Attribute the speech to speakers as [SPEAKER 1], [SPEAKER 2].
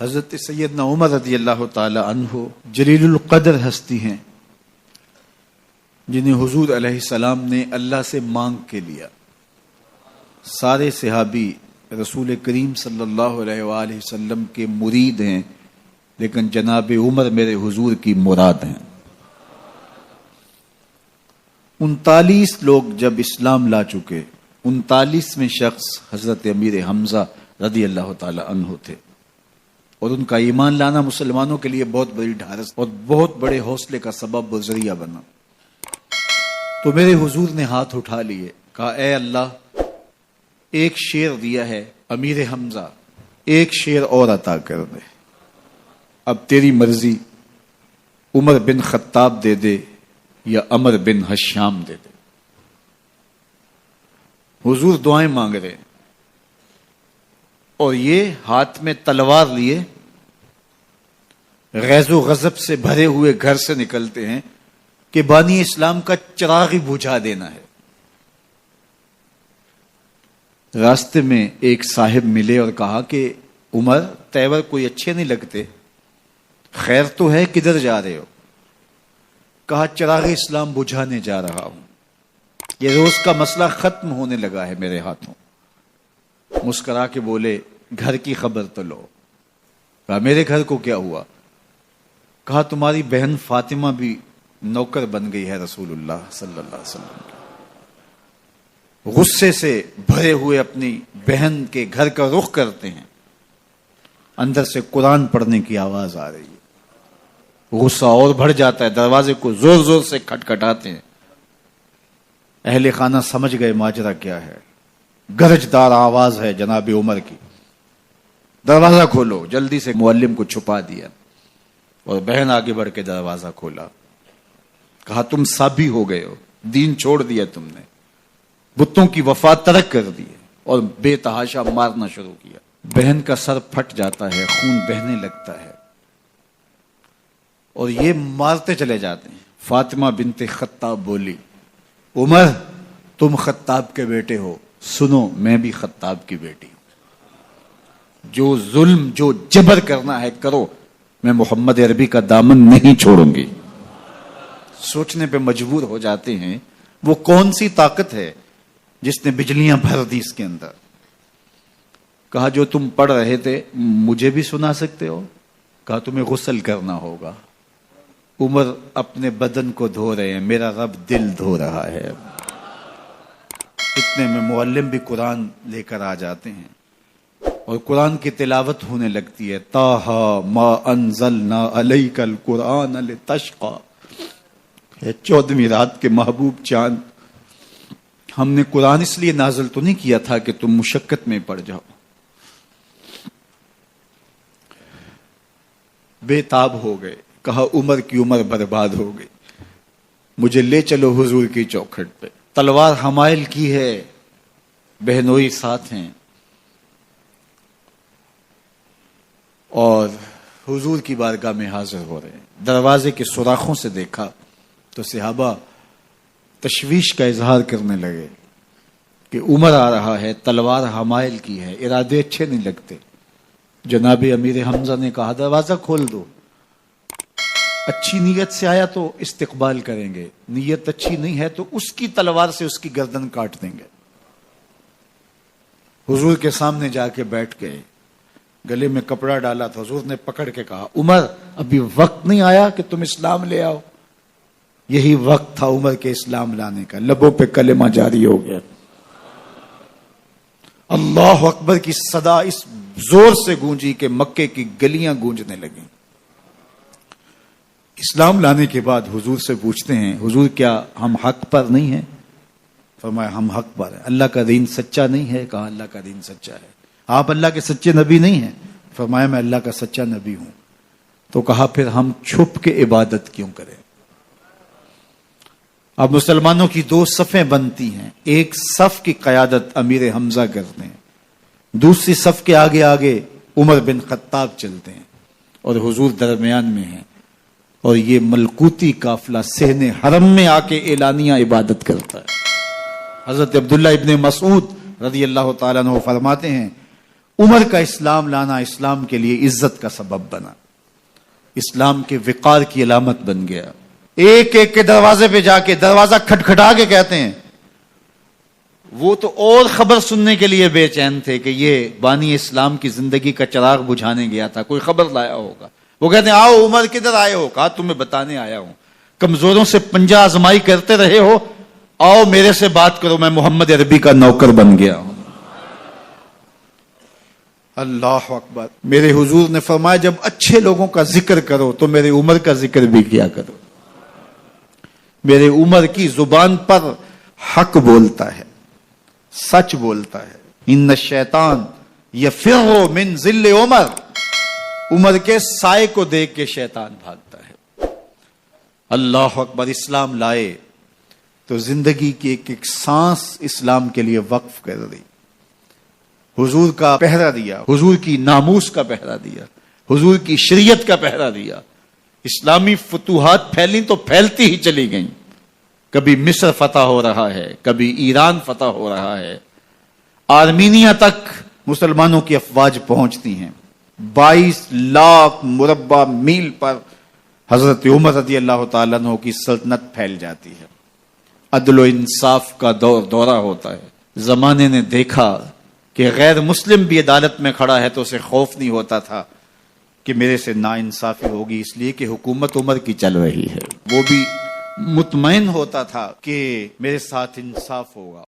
[SPEAKER 1] حضرت سیدنا عمر رضی اللہ تعالی عنہ جلیل القدر ہستی ہیں جنہیں حضور علیہ السلام نے اللہ سے مانگ کے لیا۔ سارے صحابی رسول کریم صلی اللہ علیہ وآلہ وسلم کے مرید ہیں، لیکن جناب عمر میرے حضور کی مراد ہیں۔ 39 لوگ جب اسلام لا چکے، 39ویں شخص حضرت امیر حمزہ رضی اللہ تعالی عنہ تھے، اور ان کا ایمان لانا مسلمانوں کے لیے بہت بڑی ڈھارس اور بہت بڑے حوصلے کا سبب و ذریعہ بنا۔ تو میرے حضور نے ہاتھ اٹھا لیے، کہا اے اللہ، ایک شیر دیا ہے امیر حمزہ، ایک شیر اور عطا کر دے، اب تیری مرضی، عمر بن خطاب دے دے یا عمر بن حشام دے دے۔ حضور دعائیں مانگ رہے ہیں، اور یہ ہاتھ میں تلوار لیے غیظ و غضب سے بھرے ہوئے گھر سے نکلتے ہیں کہ بانی اسلام کا چراغ ہی بجھا دینا ہے۔ راستے میں ایک صاحب ملے اور کہا کہ عمر، تیور کوئی اچھے نہیں لگتے، خیر تو ہے، کدھر جا رہے ہو؟ کہا چراغ اسلام بجھانے جا رہا ہوں، یہ روز کا مسئلہ ختم ہونے لگا ہے میرے ہاتھوں۔ مسکرا کے بولے گھر کی خبر تو لو۔ کہا میرے گھر کو کیا ہوا؟ کہا تمہاری بہن فاطمہ بھی نوکر بن گئی ہے رسول اللہ صلی اللہ علیہ وسلم کی۔ غصے سے بھرے ہوئے اپنی بہن کے گھر کا رخ کرتے ہیں، اندر سے قرآن پڑھنے کی آواز آ رہی ہے، غصہ اور بڑھ جاتا ہے، دروازے کو زور زور سے کھٹکھٹاتے ہیں۔ اہل خانہ سمجھ گئے ماجرا کیا ہے، گرجدار آواز ہے جناب عمر کی، دروازہ کھولو۔ جلدی سے معلم کو چھپا دیا اور بہن آگے بڑھ کے دروازہ کھولا۔ کہا تم سابی ہو گئے ہو، دین چھوڑ دیا تم نے، بتوں کی وفا ترک کر دی اور بے تحاشا مارنا شروع کیا۔ بہن کا سر پھٹ جاتا ہے، خون بہنے لگتا ہے، اور یہ مارتے چلے جاتے ہیں۔ فاطمہ بنت خطاب بولی عمر تم خطاب کے بیٹے ہو، سنو میں بھی خطاب کی بیٹی ہوں، جو ظلم جو جبر کرنا ہے کرو، میں محمد عربی کا دامن نہیں چھوڑوں گی۔ سوچنے پہ مجبور ہو جاتے ہیں وہ کون سی طاقت ہے جس نے بجلیاں بھر دی اس کے اندر۔ کہا جو تم پڑھ رہے تھے مجھے بھی سنا سکتے ہو؟ کہا تمہیں غسل کرنا ہوگا۔ عمر اپنے بدن کو دھو رہے ہیں، میرا رب دل دھو رہا ہے۔ اتنے میں معلم بھی قرآن لے کر آ جاتے ہیں اور قرآن کی تلاوت ہونے لگتی ہے۔ طٰہٰ ما انزلنا علیک القرآن لتشقیٰ، 14ویں رات کے محبوب چاند، ہم نے قرآن اس لیے نازل تو نہیں کیا تھا کہ تم مشقت میں پڑ جاؤ۔ بے تاب ہو گئے، کہا عمر کی عمر برباد ہو گئی، مجھے لے چلو حضور کی چوکھٹ پہ۔ تلوار حمائل کی ہے، بہنوئی ساتھ ہیں، اور حضور کی بارگاہ میں حاضر ہو رہے ہیں۔ دروازے کے سوراخوں سے دیکھا تو صحابہ تشویش کا اظہار کرنے لگے کہ عمر آ رہا ہے، تلوار حمائل کی ہے، ارادے اچھے نہیں لگتے۔ جناب امیر حمزہ نے کہا دروازہ کھول دو، اچھی نیت سے آیا تو استقبال کریں گے، نیت اچھی نہیں ہے تو اس کی تلوار سے اس کی گردن کاٹ دیں گے۔ حضور کے سامنے جا کے بیٹھ گئے، گلے میں کپڑا ڈالا تھا، حضور نے پکڑ کے کہا عمر ابھی وقت نہیں آیا کہ تم اسلام لے آؤ؟ یہی وقت تھا عمر کے اسلام لانے کا، لبوں پہ کلمہ جاری ہو گیا۔ اللہ اکبر کی صدا اس زور سے گونجی کہ مکے کی گلیاں گونجنے لگیں۔ اسلام لانے کے بعد حضور سے پوچھتے ہیں حضور کیا ہم حق پر نہیں ہیں؟ فرمایا ہم حق پر ہیں۔ اللہ کا دین سچا نہیں ہے؟ کہا اللہ کا دین سچا ہے۔ آپ اللہ کے سچے نبی نہیں ہیں؟ فرمایا میں اللہ کا سچا نبی ہوں۔ تو کہا پھر ہم چھپ کے عبادت کیوں کریں؟ اب مسلمانوں کی 2 صفیں بنتی ہیں، ایک صف کی قیادت امیر حمزہ کرتے ہیں، دوسری صف کے آگے آگے عمر بن خطاب چلتے ہیں، اور حضور درمیان میں ہیں، اور یہ ملکوتی قافلہ صحن حرم میں آ کے اعلانیہ عبادت کرتا ہے۔ حضرت عبداللہ ابن مسعود رضی اللہ تعالیٰ عنہ فرماتے ہیں عمر کا اسلام لانا اسلام کے لیے عزت کا سبب بنا، اسلام کے وقار کی علامت بن گیا۔ ایک ایک کے دروازے پہ جا کے دروازہ کھٹکھٹا کے کہتے ہیں، وہ تو اور خبر سننے کے لیے بے چین تھے کہ یہ بانی اسلام کی زندگی کا چراغ بجھانے گیا تھا، کوئی خبر لایا ہوگا۔ وہ کہتے ہیں آؤ عمر کدھر آئے ہو؟ کہا تمہیں بتانے آیا ہوں، کمزوروں سے پنجہ آزمائی کرتے رہے ہو، آؤ میرے سے بات کرو، میں محمد عربی کا نوکر بن گیا ہوں۔ اللہ اکبر۔ میرے حضور نے فرمایا جب اچھے لوگوں کا ذکر کرو تو میرے عمر کا ذکر بھی کیا کرو۔ میرے عمر کی زبان پر حق بولتا ہے، سچ بولتا ہے۔ ان الشیطان یفر من ظل عمر، عمر کے سائے کو دیکھ کے شیطان بھاگتا ہے۔ اللہ اکبر۔ اسلام لائے تو زندگی کی ایک ایک سانس اسلام کے لیے وقف کر دی، حضور کا پہرا دیا، حضور کی ناموس کا پہرا دیا، حضور کی شریعت کا پہرا دیا۔ اسلامی فتوحات پھیلیں تو پھیلتی ہی چلی گئیں، کبھی مصر فتح ہو رہا ہے، کبھی ایران فتح ہو رہا ہے، آرمینیا تک مسلمانوں کی افواج پہنچتی ہیں۔ 22 لاکھ مربع میل پر حضرت عمر رضی اللہ تعالیٰ عنہ کی سلطنت پھیل جاتی ہے۔ عدل و انصاف کا دورہ ہوتا ہے۔ زمانے نے دیکھا کہ غیر مسلم بھی عدالت میں کھڑا ہے تو اسے خوف نہیں ہوتا تھا کہ میرے سے ناانصافی ہوگی، اس لیے کہ حکومت عمر کی چل رہی ہے۔ وہ بھی مطمئن ہوتا تھا کہ میرے ساتھ انصاف ہوگا۔